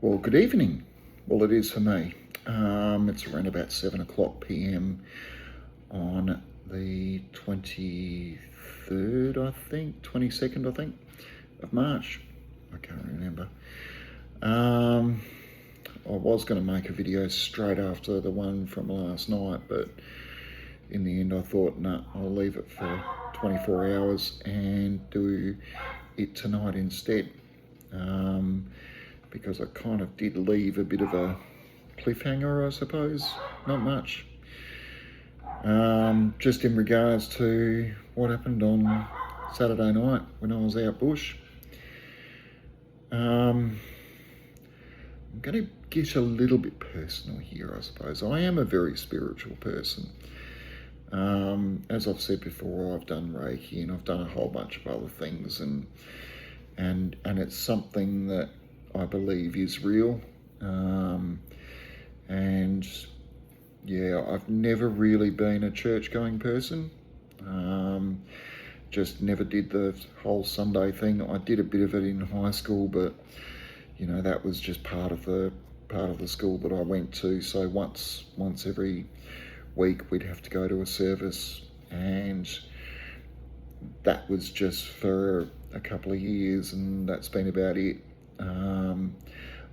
Well, good evening. Well, it is for me. It's around about 7 o'clock p.m. on the 23rd, I think, 22nd, I think, of March. I can't remember. I was going to make a video straight after the one from last night, but in the end I thought, no, I'll leave it for 24 hours and do it tonight instead. Because I kind of did leave a bit of a cliffhanger, I suppose. Not much. Just in regards to what happened on Saturday night when I was out bush. I'm going to get a little bit personal here, I suppose. I am a very spiritual person. As I've said before, I've done Reiki and I've done a whole bunch of other things, and it's something that I believe is real. And yeah, I've never really been a church-going person. Just never did the whole Sunday thing. I did a bit of it in high school, but you know, that was just part of the school that I went to. So once every week we'd have to go to a service, and that was just for a couple of years, and that's been about it.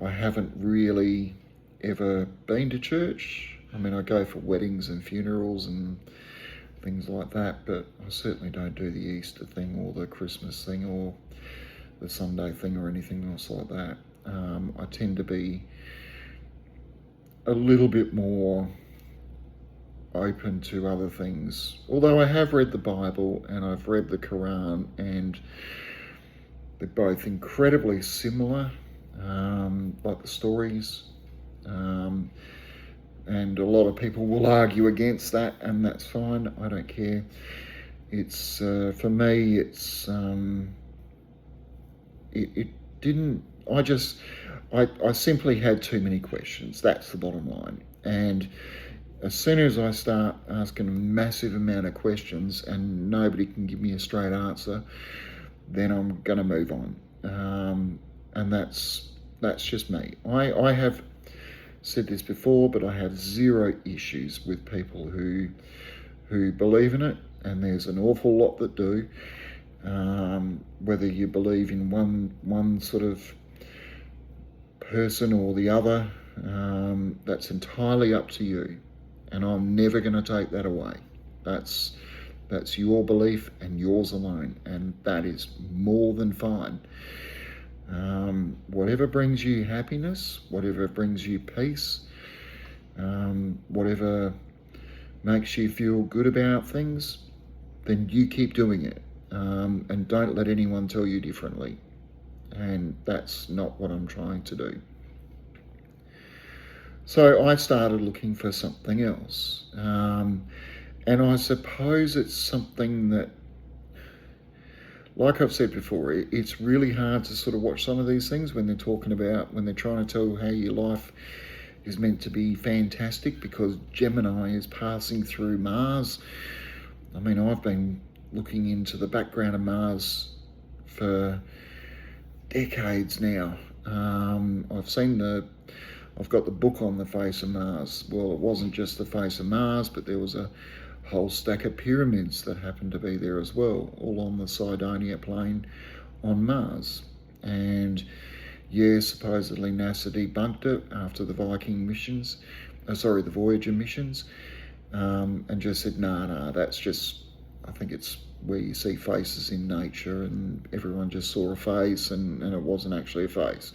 I haven't really ever been to church. I mean, I go for weddings and funerals and things like that, but I certainly don't do the Easter thing or the Christmas thing or the Sunday thing or anything else like that. I tend to be a little bit more open to other things. Although I have read the Bible and I've read the Quran, and they're both incredibly similar, like the stories. And a lot of people will argue against that, and that's fine. I don't care. It's for me. It's it didn't. I simply had too many questions. That's the bottom line. And as soon as I start asking a massive amount of questions and nobody can give me a straight answer, then I'm going to move on. And that's just me. I have said this before, but I have zero issues with people who believe in it, and there's an awful lot that do. Whether you believe in one sort of person or the other, that's entirely up to you, and I'm never going to take that away. That's your belief and yours alone, and that is more than fine. Whatever brings you happiness, whatever brings you peace, whatever makes you feel good about things, then you keep doing it, and don't let anyone tell you differently. And that's not what I'm trying to do. So I started looking for something else, and I suppose it's something that, like I've said before, it's really hard to sort of watch some of these things when they're trying to tell how your life is meant to be fantastic because Gemini is passing through Mars. I mean, I've been looking into the background of Mars for decades now. I've got the book on the face of Mars. Well, it wasn't just the face of Mars, but there was a whole stack of pyramids that happened to be there as well, all on the Cydonia plain on Mars. And yeah, supposedly NASA debunked it after the the Voyager missions, and just said, nah, that's just, I think it's where you see faces in nature, and everyone just saw a face, and it wasn't actually a face.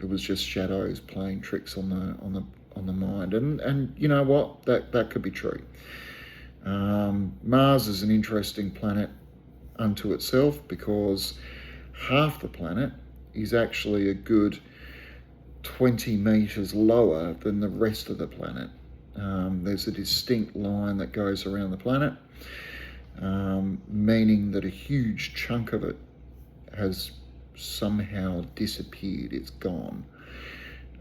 It was just shadows playing tricks on the mind. And you know what? That could be true. Mars is an interesting planet unto itself because half the planet is actually a good 20 meters lower than the rest of the planet. There's a distinct line that goes around the planet, meaning that a huge chunk of it has somehow disappeared. It's gone.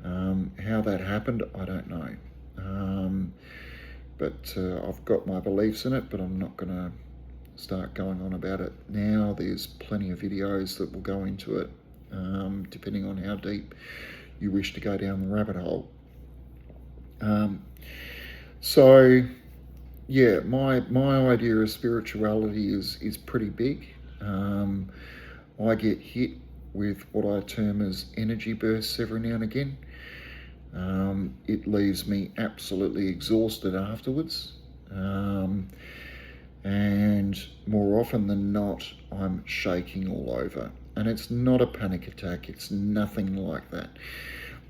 How that happened, I don't know. But I've got my beliefs in it, but I'm not going to start going on about it now. There's plenty of videos that will go into it, depending on how deep you wish to go down the rabbit hole. So yeah, my idea of spirituality is pretty big. I get hit with what I term as energy bursts every now and again. It leaves me absolutely exhausted afterwards. And more often than not, I'm shaking all over. And it's not a panic attack, it's nothing like that.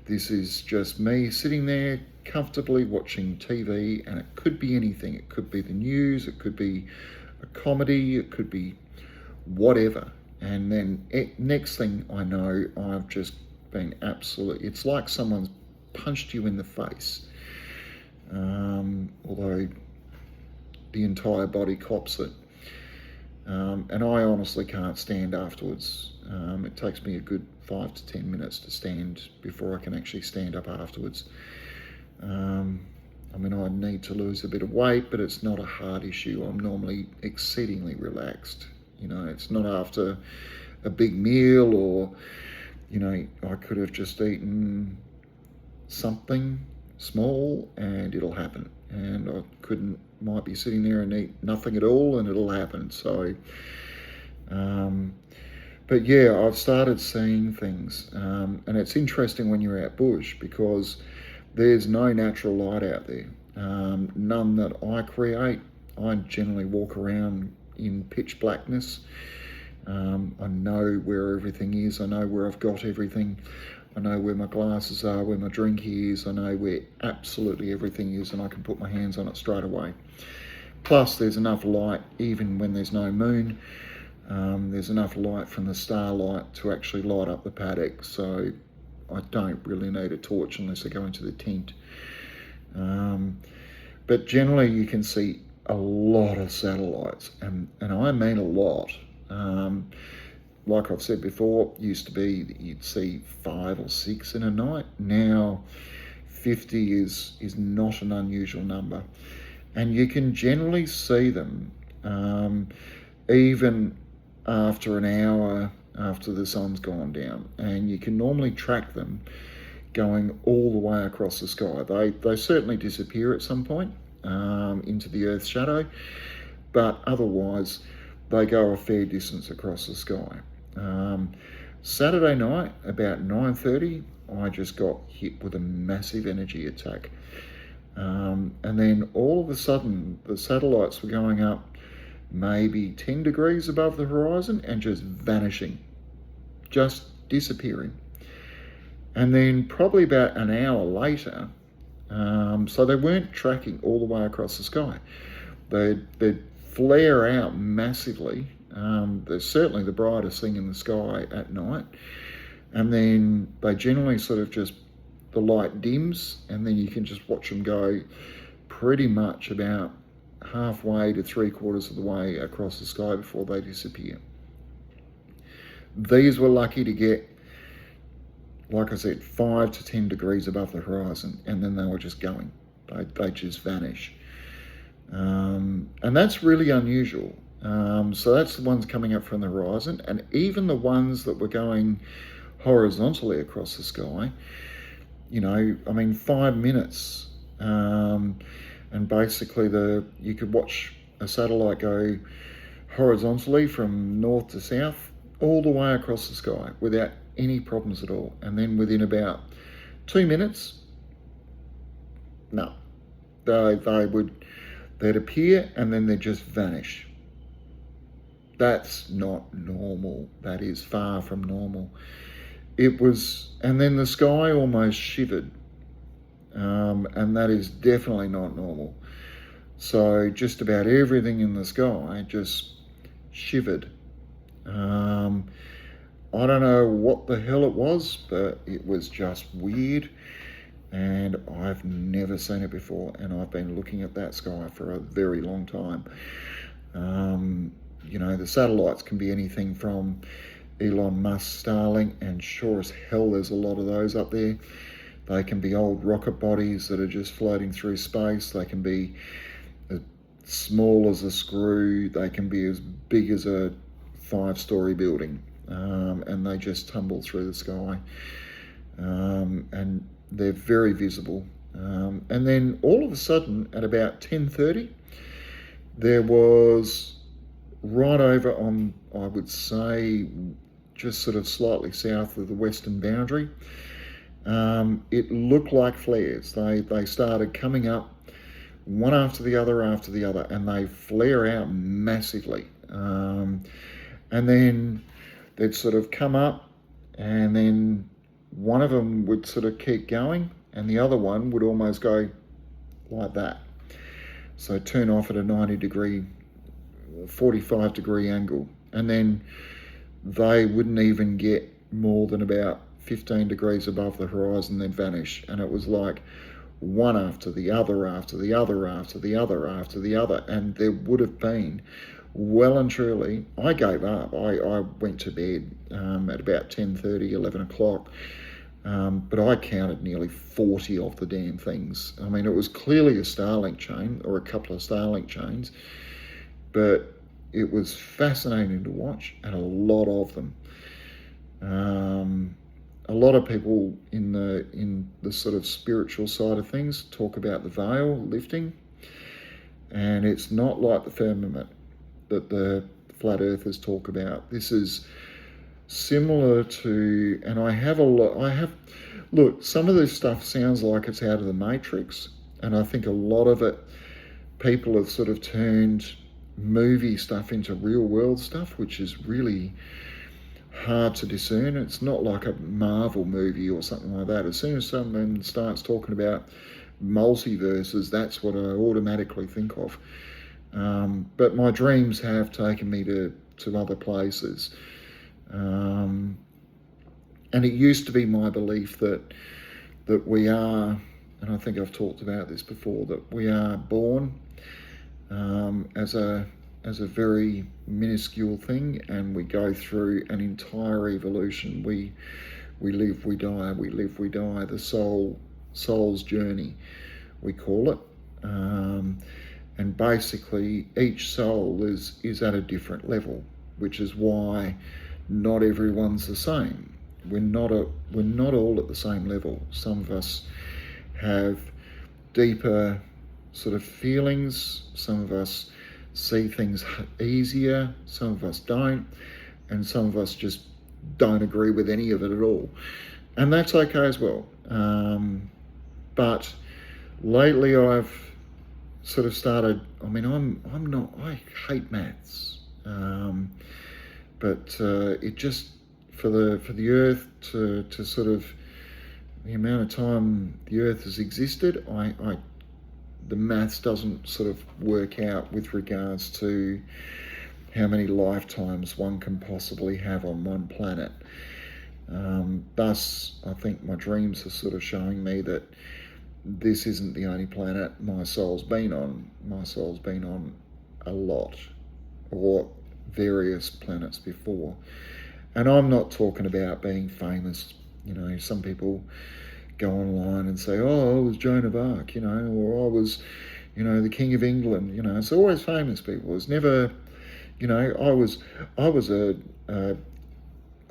This is just me sitting there comfortably watching TV, and it could be anything. It could be the news, it could be a comedy, it could be whatever. And then next thing I know, I've just been absolutely, it's like someone's punched you in the face. Although the entire body cops it. And I honestly can't stand afterwards. It takes me a good 5 to 10 minutes to stand before I can actually stand up afterwards. I mean, I need to lose a bit of weight, but it's not a hard issue. I'm normally exceedingly relaxed. You know, it's not after a big meal, or, you know, I could have just eaten something small and it'll happen. And I might be sitting there and eat nothing at all and it'll happen. So, but yeah, I've started seeing things. And it's interesting when you're out bush, because there's no natural light out there. None that I create. I generally walk around in pitch blackness. I know where everything is. I know where I've got everything. I know where my glasses are, where my drink is. I know where absolutely everything is, and I can put my hands on it straight away. Plus, there's enough light, even when there's no moon. There's enough light from the starlight to actually light up the paddock. So I don't really need a torch unless I go into the tent. But generally, you can see a lot of satellites, and I mean a lot. Like I've said before, used to be that you'd see 5 or 6 in a night. Now 50 is not an unusual number, and you can generally see them even after an hour after the sun's gone down, and you can normally track them going all the way across the sky. They certainly disappear at some point into the Earth's shadow, but otherwise they go a fair distance across the sky. Saturday night, about 9:30, I just got hit with a massive energy attack. And then all of a sudden, the satellites were going up maybe 10 degrees above the horizon and just vanishing, just disappearing. And then probably about an hour later, so they weren't tracking all the way across the sky. They'd flare out massively. They're certainly the brightest thing in the sky at night. And then they generally sort of just, the light dims, and then you can just watch them go pretty much about halfway to 3/4 of the way across the sky before they disappear. These were lucky to get, like I said, 5 to 10 degrees above the horizon, and then they were just going. They just vanish. And that's really unusual. So that's the ones coming up from the horizon, and even the ones that were going horizontally across the sky, you know, I mean, 5 minutes, and basically you could watch a satellite go horizontally from north to south all the way across the sky without any problems at all. And then within about 2 minutes, no, they'd appear and then they'd just vanish. That's not normal. That is far from normal. It was, and then the sky almost shivered, and that is definitely not normal. So just about everything in the sky just shivered. I don't know what the hell it was, but it was just weird, and I've never seen it before, and I've been looking at that sky for a very long time. You know, the satellites can be anything from Elon Musk's Starlink, and sure as hell there's a lot of those up there. They can be old rocket bodies that are just floating through space. They can be as small as a screw. They can be as big as a 5-story building, and they just tumble through the sky. and they're very visible. And then all of a sudden, at about 10:30, there was right over on, I would say, just sort of slightly south of the western boundary. It looked like flares. They started coming up one after the other, and they flare out massively. And then they'd sort of come up, and then one of them would sort of keep going, and the other one would almost go like that. So turn off at a 90-degree, 45-degree angle. And then they wouldn't even get more than about 15 degrees above the horizon, then vanish. And it was like one after the other, after the other, after the other, after the other. And there would have been, well and truly, I gave up. I went to bed at about 10:30, 11 o'clock. But I counted nearly 40 of the damn things. I mean, it was clearly a Starlink chain, or a couple of Starlink chains, but it was fascinating to watch, and a lot of them. A lot of people in the sort of spiritual side of things talk about the veil lifting, and it's not like the firmament that the flat earthers talk about. This is similar to, and look, some of this stuff sounds like it's out of the Matrix, and I think a lot of it, people have sort of turned movie stuff into real world stuff, which is really hard to discern. It's not like a Marvel movie or something like that. As soon as someone starts talking about multiverses, that's what I automatically think of. But my dreams have taken me to other places. And it used to be my belief that we are, and I think I've talked about this before, that we are born as a very minuscule thing, and we go through an entire evolution. We live, we die, we live, we die. The soul's journey, we call it. And basically, each soul is at a different level, which is why not everyone's the same. We're not all at the same level. Some of us have deeper sort of feelings. Some of us see things easier. Some of us don't, and some of us just don't agree with any of it at all, and that's okay as well. But lately, I've sort of started. I mean, I hate maths, but it just for the Earth to sort of the amount of time the Earth has existed, the maths doesn't sort of work out with regards to how many lifetimes one can possibly have on one planet. Thus, I think my dreams are sort of showing me that this isn't the only planet my soul's been on. My soul's been on a lot, or various planets before. And I'm not talking about being famous. You know, some people go online and say, oh, I was Joan of Arc, you know, or I was, you know, the King of England. You know, it's always famous people. It's never, you know, I was a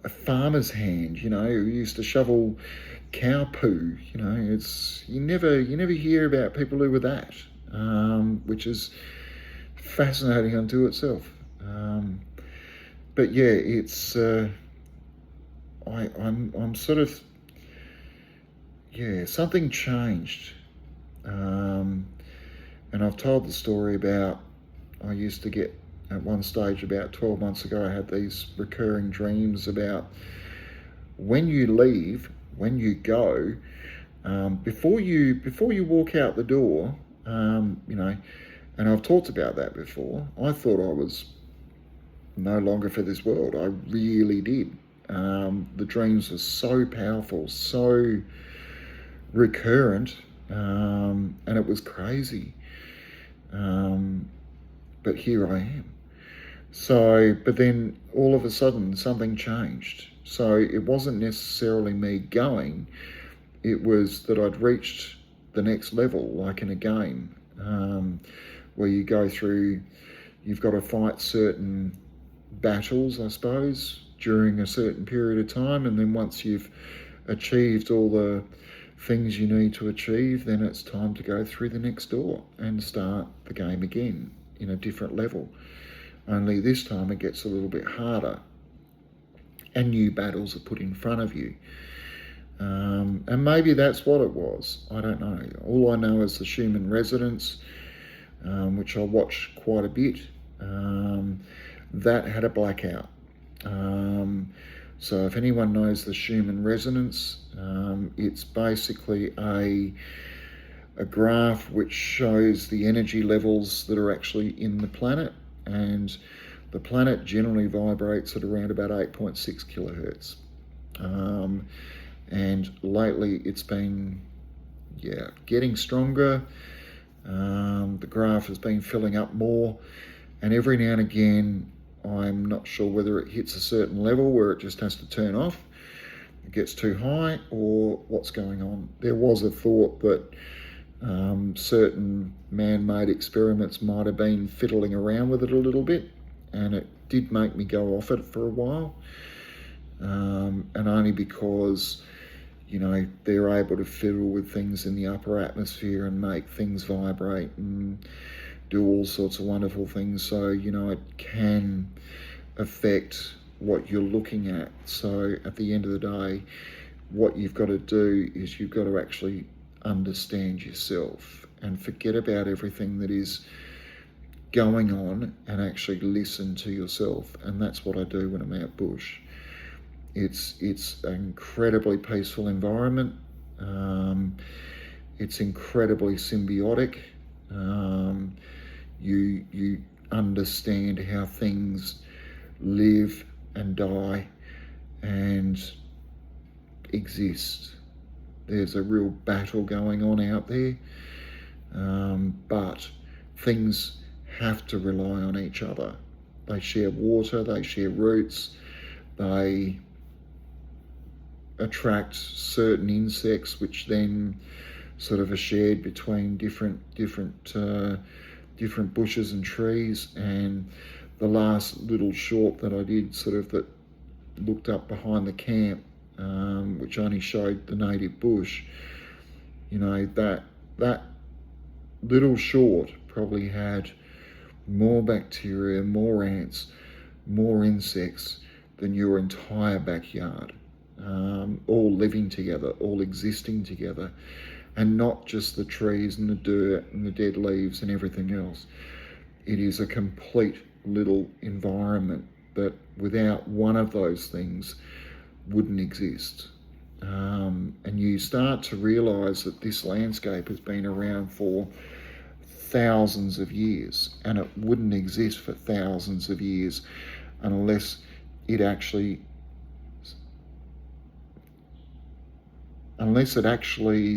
farmer's hand, you know, who used to shovel cow poo. You know, it's you never hear about people who were that, which is fascinating unto itself. But yeah, it's I'm sort of, yeah, something changed, and I've told the story about, I used to get, at one stage about 12 months ago, I had these recurring dreams about when you leave, when you go, before you walk out the door, you know, and I've talked about that before. I thought I was no longer for this world. I really did. The dreams were so powerful, so recurrent, and it was crazy. But here I am. So, but then all of a sudden something changed. So it wasn't necessarily me going, it was that I'd reached the next level, like in a game, where you go through, you've got to fight certain battles, I suppose, during a certain period of time, and then once you've achieved all the things you need to achieve, then it's time to go through the next door and start the game again in a different level. Only this time it gets a little bit harder and new battles are put in front of you. And maybe that's what it was. I don't know. All I know is the Schumann Resonance, which I watched quite a bit, that had a blackout. So if anyone knows the Schumann Resonance, it's basically a graph which shows the energy levels that are actually in the planet, and the planet generally vibrates at around about 8.6 kilohertz. And lately it's been, getting stronger. The graph has been filling up more, and every now and again, I'm not sure whether it hits a certain level where it just has to turn off, it gets too high, or what's going on. There was a thought that certain man-made experiments might have been fiddling around with it a little bit, and it did make me go off it for a while, and only because they're able to fiddle with things in the upper atmosphere and make things vibrate and do all sorts of wonderful things. So, it can affect what you're looking at. So at the end of the day, what you've got to do is you've got to actually understand yourself and forget about everything that is going on and actually listen to yourself. And that's what I do when I'm out bush. It's an incredibly peaceful environment. It's incredibly symbiotic. You understand how things live and die and exist. There's a real battle going on out there, but things have to rely on each other. They share water, they share roots, they attract certain insects which then sort of are shared between different bushes and trees. And the last little short that I did that looked up behind the camp, which only showed the native bush, that little short probably had more bacteria, more ants, more insects than your entire backyard, all living together, all existing together, and not just the trees and the dirt and the dead leaves and everything else. It is a complete little environment that without one of those things wouldn't exist. And you start to realise that this landscape has been around for thousands of years, and it wouldn't exist for thousands of years unless it actually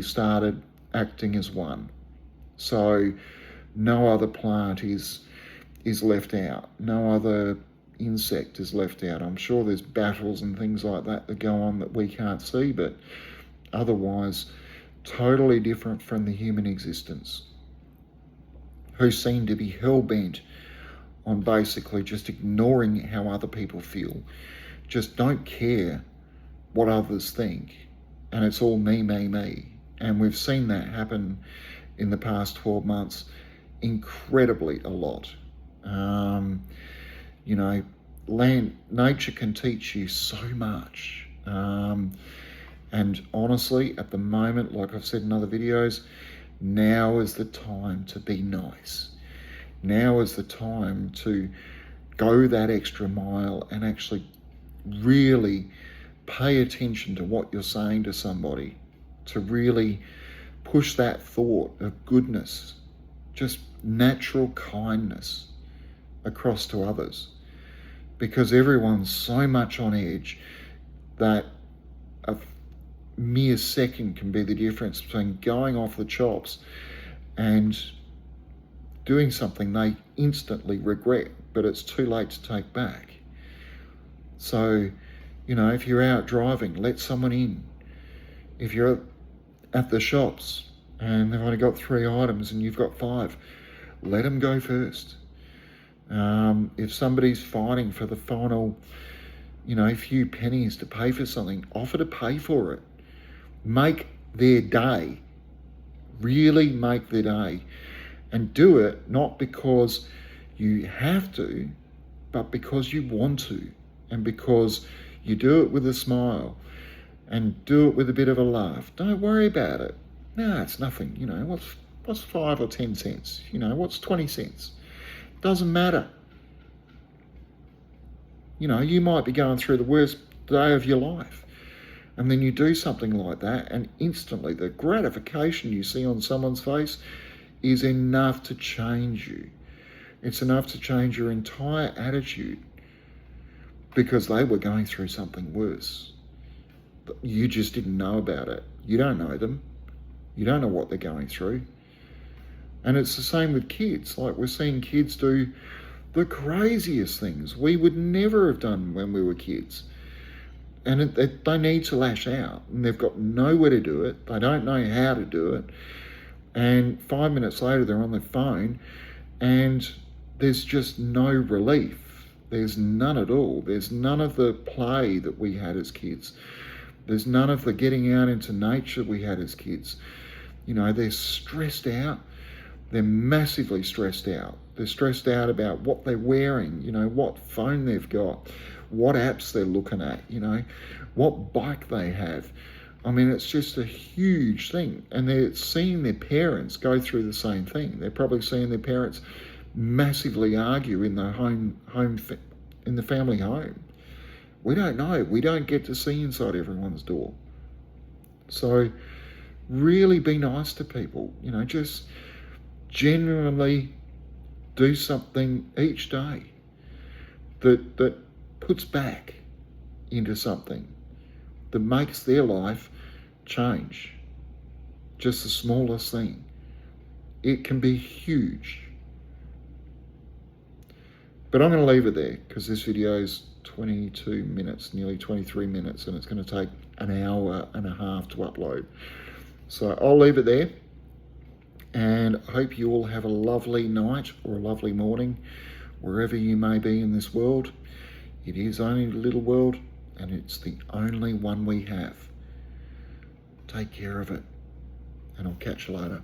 started acting as one. So no other plant is left out, no other insect is left out. I'm sure there's battles and things like that go on that we can't see, but otherwise totally different from the human existence, who seem to be hell-bent on basically just ignoring how other people feel, just don't care what others think, and it's all me, me, me. And we've seen that happen in the past 12 months incredibly a lot. Nature can teach you so much. And honestly, at the moment, like I've said in other videos, now is the time to be nice. Now is the time to go that extra mile and actually really pay attention to what you're saying to somebody, to really push that thought of goodness, just natural kindness across to others. Because everyone's so much on edge that a mere second can be the difference between going off the chops and doing something they instantly regret, but it's too late to take back. So, if you're out driving, let someone in. If you're at the shops and they've only got 3 items and you've got 5, let them go first. If somebody's fighting for the final, few pennies to pay for something, offer to pay for it. Make their day. Really make their day. And do it not because you have to, but because you want to. And because you do it with a smile and do it with a bit of a laugh. Don't worry about it. No, it's nothing. You know, what's 5 or 10 cents? You know, what's 20 cents? Doesn't matter. You know, you might be going through the worst day of your life, and then you do something like that, and instantly the gratification you see on someone's face is enough to change you. It's enough to change your entire attitude, because they were going through something worse. You just didn't know about it. You don't know them. You don't know what they're going through. And it's the same with kids. Like, we're seeing kids do the craziest things we would never have done when we were kids. And they need to lash out, and they've got nowhere to do it. They don't know how to do it. And 5 minutes later, they're on their phone, and there's just no relief. There's none at all. There's none of the play that we had as kids. There's none of the getting out into nature we had as kids. You know, they're stressed out. They're massively stressed out. They're stressed out about what they're wearing, you know, what phone they've got, what apps they're looking at, you know, what bike they have. I mean, it's just a huge thing. And they're seeing their parents go through the same thing. They're probably seeing their parents massively argue in the in the family home. We don't know. We don't get to see inside everyone's door. So really be nice to people. You know, just genuinely do something each day that puts back into something that makes their life change. Just the smallest thing. It can be huge. But I'm going to leave it there, because this video is 22 minutes, nearly 23 minutes, and it's going to take an hour and a half to upload. So I'll leave it there, and I hope you all have a lovely night or a lovely morning, wherever you may be in this world. It is only a little world, and it's the only one we have. Take care of it, and I'll catch you later.